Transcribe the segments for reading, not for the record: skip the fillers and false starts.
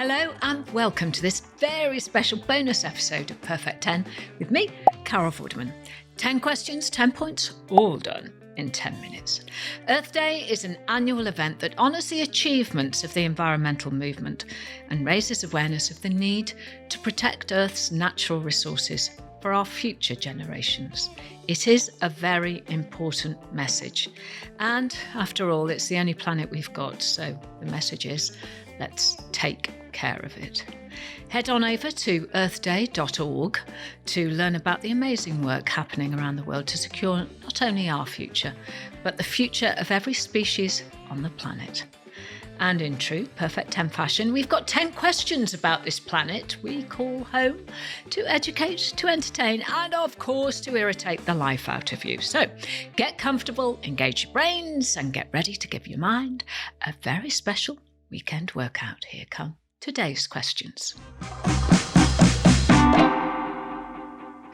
Hello and welcome to this very special bonus episode of Perfect 10 with me, Carol Vorderman. 10 questions, 10 points, all done in 10 minutes. Earth Day is an annual event that honours the achievements of the environmental movement and raises awareness of the need to protect Earth's natural resources for our future generations. It is a very important message. And after all, it's the only planet we've got, so the message is, let's take care of it. Head on over to earthday.org to learn about the amazing work happening around the world to secure not only our future, but the future of every species on the planet. And in true Perfect 10 fashion, we've got 10 questions about this planet we call home to educate, to entertain, and of course to irritate the life out of you. So get comfortable, engage your brains, and get ready to give your mind a very special weekend workout. Here come today's questions.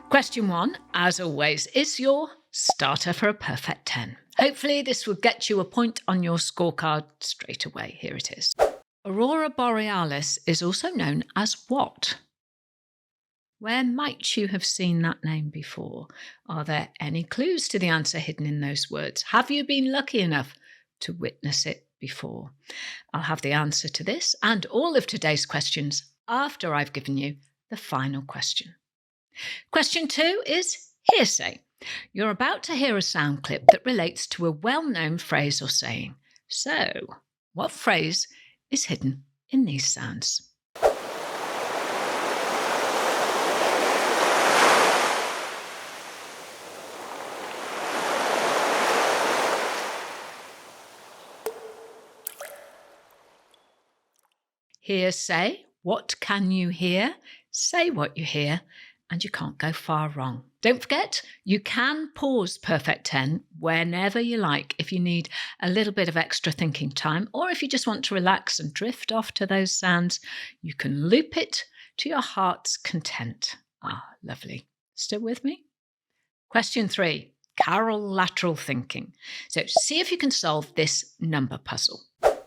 Question 1, as always, is your starter for a perfect 10. Hopefully this will get you a point on your scorecard straight away. Here it is. Aurora Borealis is also known as what? Where might you have seen that name before? Are there any clues to the answer hidden in those words? Have you been lucky enough to witness it before? I'll have the answer to this and all of today's questions after I've given you the final question. Question 2 is hearsay. You're about to hear a sound clip that relates to a well-known phrase or saying. So, what phrase is hidden in these sounds? Hearsay. What can you hear? Say what you hear, and you can't go far wrong. Don't forget, you can pause Perfect 10 whenever you like if you need a little bit of extra thinking time, or if you just want to relax and drift off to those sounds, you can loop it to your heart's content. Ah, lovely. Still with me? Question 3, Carol lateral thinking. So see if you can solve this number puzzle.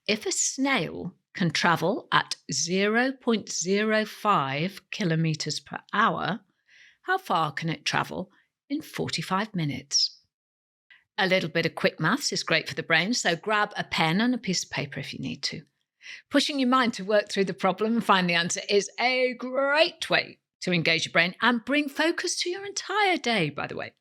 If a snail can travel at 0.05 kilometres per hour, how far can it travel in 45 minutes? A little bit of quick maths is great for the brain, so grab a pen and a piece of paper if you need to. Pushing your mind to work through the problem and find the answer is a great way to engage your brain and bring focus to your entire day, by the way.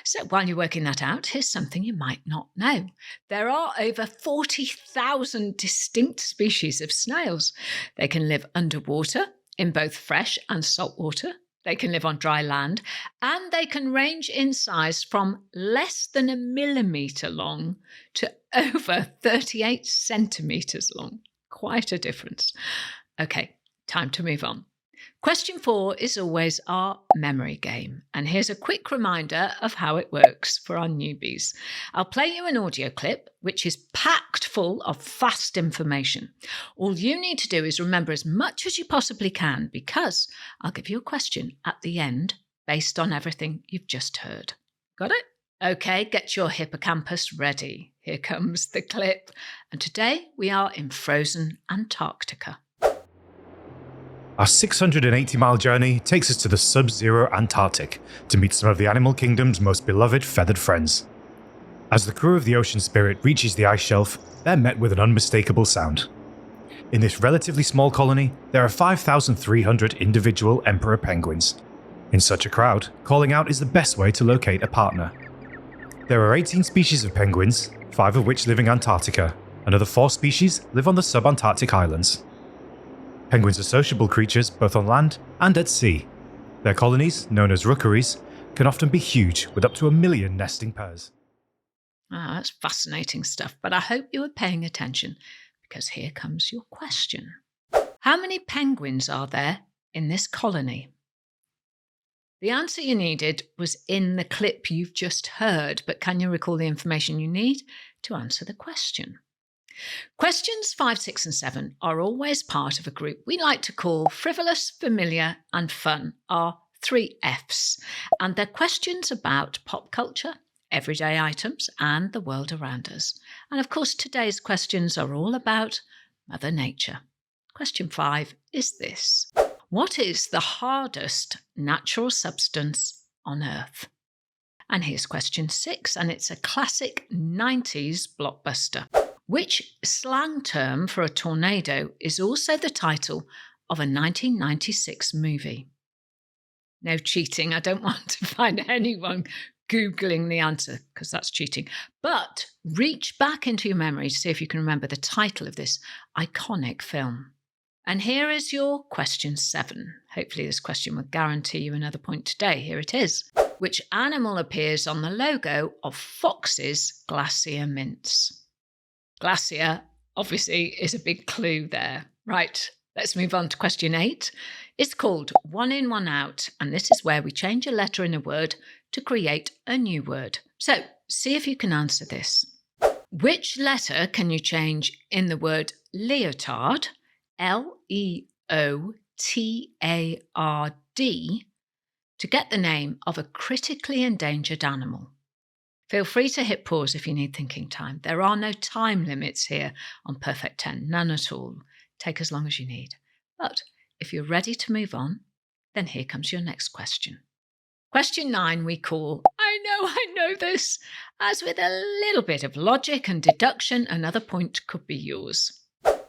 So while you're working that out, here's something you might not know. There are over 40,000 distinct species of snails. They can live underwater in both fresh and salt water. They can live on dry land, and they can range in size from less than a millimetre long to over 38 centimetres long. Quite a difference. Okay, time to move on. Question 4 is always our memory game, and here's a quick reminder of how it works for our newbies. I'll play you an audio clip which is packed full of fast information. All you need to do is remember as much as you possibly can, because I'll give you a question at the end based on everything you've just heard. Got it? Okay, get your hippocampus ready. Here comes the clip. And today we are in frozen Antarctica. Our 680-mile journey takes us to the sub-zero Antarctic to meet some of the animal kingdom's most beloved feathered friends. As the crew of the Ocean Spirit reaches the ice shelf, they're met with an unmistakable sound. In this relatively small colony, there are 5,300 individual emperor penguins. In such a crowd, calling out is the best way to locate a partner. There are 18 species of penguins, 5 of which live in Antarctica. Another 4 species live on the subantarctic islands. Penguins are sociable creatures both on land and at sea. Their colonies, known as rookeries, can often be huge, with up to 1 million nesting pairs. That's fascinating stuff, but I hope you were paying attention, because here comes your question. How many penguins are there in this colony? The answer you needed was in the clip you've just heard, but can you recall the information you need to answer the question? Questions 5, 6 and 7 are always part of a group we like to call frivolous, familiar and fun, our 3 Fs, and they're questions about pop culture, everyday items and the world around us. And of course today's questions are all about Mother Nature. Question 5 is this. What is the hardest natural substance on Earth? And here's question 6, and it's a classic 90s blockbuster. Which slang term for a tornado is also the title of a 1996 movie? No cheating. I don't want to find anyone Googling the answer because that's cheating. But reach back into your memory to see if you can remember the title of this iconic film. And here is your question 7. Hopefully this question will guarantee you another point today. Here it is. Which animal appears on the logo of Fox's Glacier Mints? Glacier, obviously, is a big clue there. Right, let's move on to question 8. It's called one in, one out, and this is where we change a letter in a word to create a new word. So, see if you can answer this. Which letter can you change in the word leotard, Leotard, to get the name of a critically endangered animal? Feel free to hit pause if you need thinking time. There are no time limits here on Perfect 10, none at all. Take as long as you need. But if you're ready to move on, then here comes your next question. Question 9 we call, I know this. As with a little bit of logic and deduction, another point could be yours.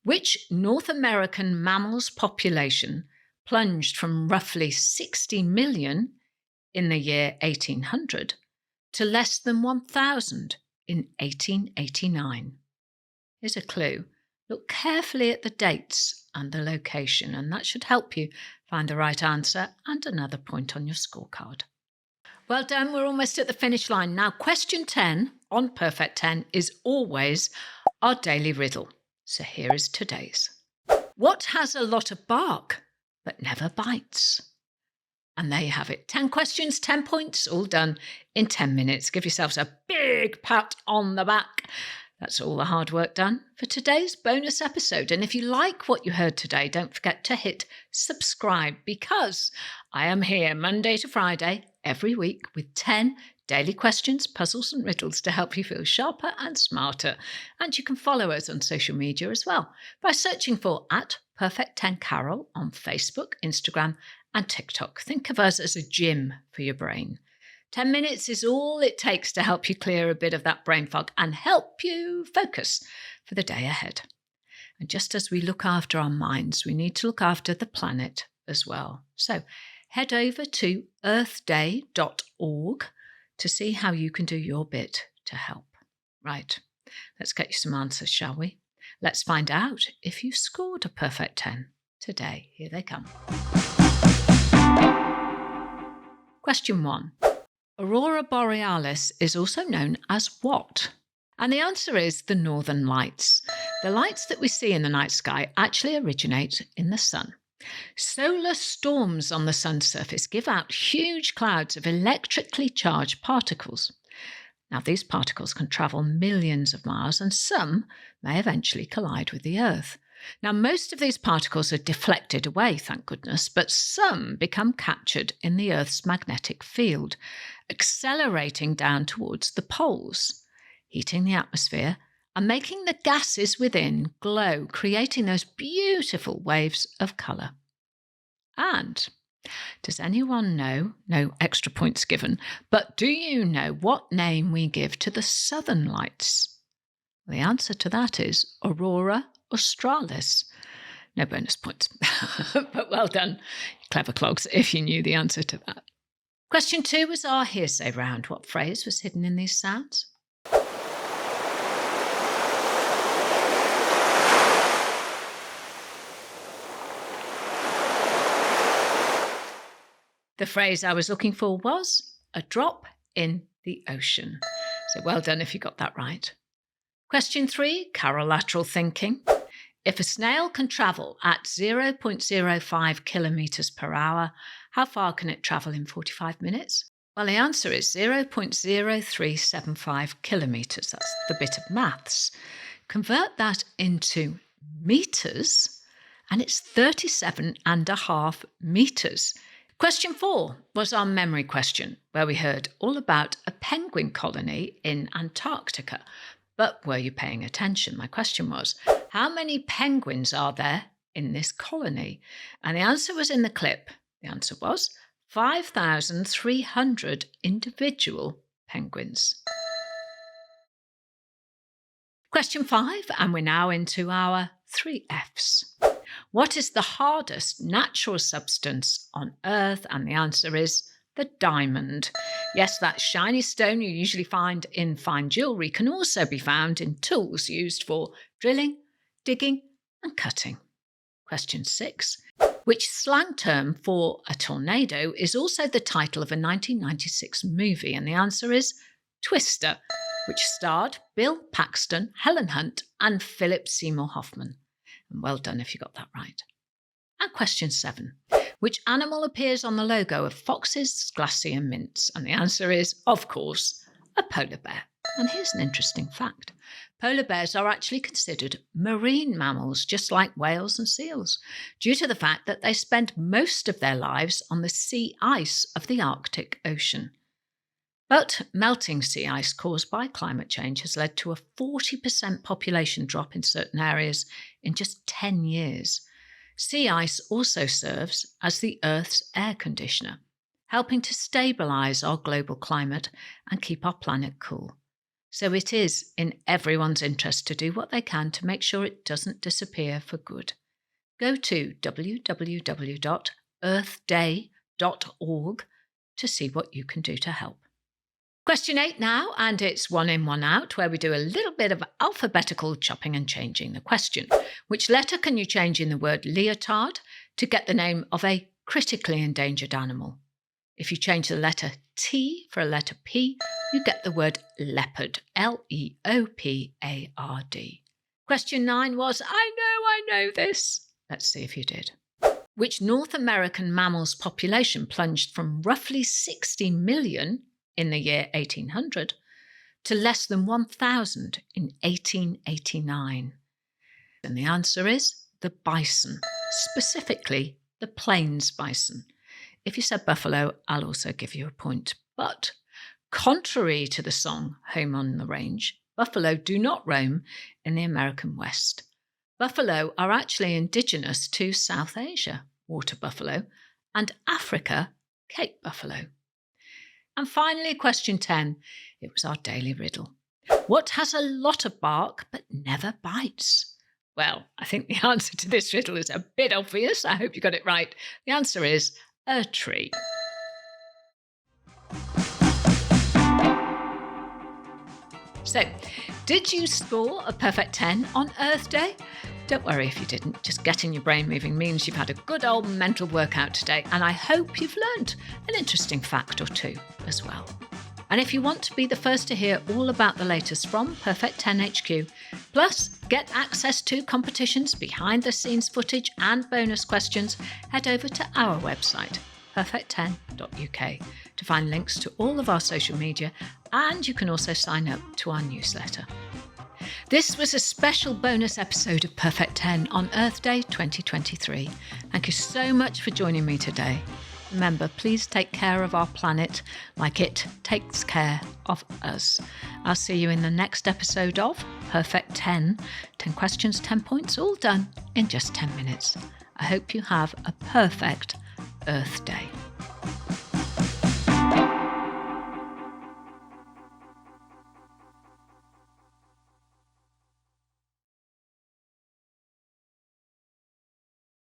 Which North American mammal's population plunged from roughly 60 million in the year 1800 to less than 1,000 in 1889? Here's a clue. Look carefully at the dates and the location, and that should help you find the right answer and another point on your scorecard. Well done, we're almost at the finish line. Now, question 10 on Perfect 10 is always our daily riddle. So here is today's. What has a lot of bark but never bites? And there you have it. 10 questions, 10 points, all done in 10 minutes. Give yourselves a big pat on the back. That's all the hard work done for today's bonus episode. And if you like what you heard today, don't forget to hit subscribe, because I am here Monday to Friday every week with 10 daily questions, puzzles and riddles to help you feel sharper and smarter. And you can follow us on social media as well by searching for @Perfect10Carol on Facebook, Instagram and TikTok. Think of us as a gym for your brain. 10 minutes is all it takes to help you clear a bit of that brain fog and help you focus for the day ahead. And just as we look after our minds, we need to look after the planet as well. So head over to earthday.org to see how you can do your bit to help. Right, let's get you some answers, shall we? Let's find out if you scored a perfect 10 today. Here they come. Question 1. Aurora Borealis is also known as what? And the answer is the Northern Lights. The lights that we see in the night sky actually originate in the sun. Solar storms on the sun's surface give out huge clouds of electrically charged particles. Now, these particles can travel millions of miles, and some may eventually collide with the Earth. Now, most of these particles are deflected away, thank goodness, but some become captured in the Earth's magnetic field, accelerating down towards the poles, heating the atmosphere and making the gases within glow, creating those beautiful waves of colour. And does anyone know, no extra points given, but do you know what name we give to the southern lights? The answer to that is Aurora Australis. No bonus points, but well done, clever clogs, if you knew the answer to that. Question 2 was our hearsay round. What phrase was hidden in these sounds? The phrase I was looking for was a drop in the ocean. So well done if you got that right. Question 3, Carol lateral thinking. If a snail can travel at 0.05 kilometres per hour, how far can it travel in 45 minutes? Well, the answer is 0.0375 kilometres. That's the bit of maths. Convert that into metres, and it's 37.5 metres. Question 4 was our memory question, where we heard all about a penguin colony in Antarctica. But were you paying attention? My question was, how many penguins are there in this colony? And the answer was in the clip. The answer was 5,300 individual penguins. Question 5, and we're now into our 3 Fs. What is the hardest natural substance on Earth? And the answer is the diamond. Yes, that shiny stone you usually find in fine jewellery can also be found in tools used for drilling, digging and cutting. Question 6. Which slang term for a tornado is also the title of a 1996 movie? And the answer is Twister, which starred Bill Paxton, Helen Hunt and Philip Seymour Hoffman. And well done if you got that right. And question 7. Which animal appears on the logo of Fox's Glacier Mints? And the answer is, of course, a polar bear. And here's an interesting fact. Polar bears are actually considered marine mammals, just like whales and seals, due to the fact that they spend most of their lives on the sea ice of the Arctic Ocean. But melting sea ice caused by climate change has led to a 40% population drop in certain areas in just 10 years. Sea ice also serves as the Earth's air conditioner, helping to stabilise our global climate and keep our planet cool. So it is in everyone's interest to do what they can to make sure it doesn't disappear for good. Go to www.earthday.org to see what you can do to help. Question 8 now, and it's 1 in, 1 out, where we do a little bit of alphabetical chopping and changing the question. Which letter can you change in the word leotard to get the name of a critically endangered animal? If you change the letter T for a letter P, you get the word leopard, Leopard. Question 9 was, I know this. Let's see if you did. Which North American mammal's population plunged from roughly 60 million in the year 1800 to less than 1,000 in 1889? And the answer is the bison, specifically the plains bison. If you said buffalo, I'll also give you a point. But contrary to the song Home on the Range, buffalo do not roam in the American West. Buffalo are actually indigenous to South Asia, water buffalo, and Africa, Cape buffalo. And finally, question 10. It was our daily riddle. What has a lot of bark but never bites? Well, I think the answer to this riddle is a bit obvious. I hope you got it right. The answer is a tree. So, did you score a perfect 10 on Earth Day? Don't worry if you didn't. Just getting your brain moving means you've had a good old mental workout today, and I hope you've learnt an interesting fact or two as well. And if you want to be the first to hear all about the latest from Perfect 10 HQ, plus get access to competitions, behind-the-scenes footage and bonus questions, head over to our website, perfect10.uk, to find links to all of our social media, and you can also sign up to our newsletter. This was a special bonus episode of Perfect 10 on Earth Day 2023. Thank you so much for joining me today. Remember, please take care of our planet like it takes care of us. I'll see you in the next episode of Perfect 10. 10 questions, 10 points, all done in just 10 minutes. I hope you have a perfect Earth Day.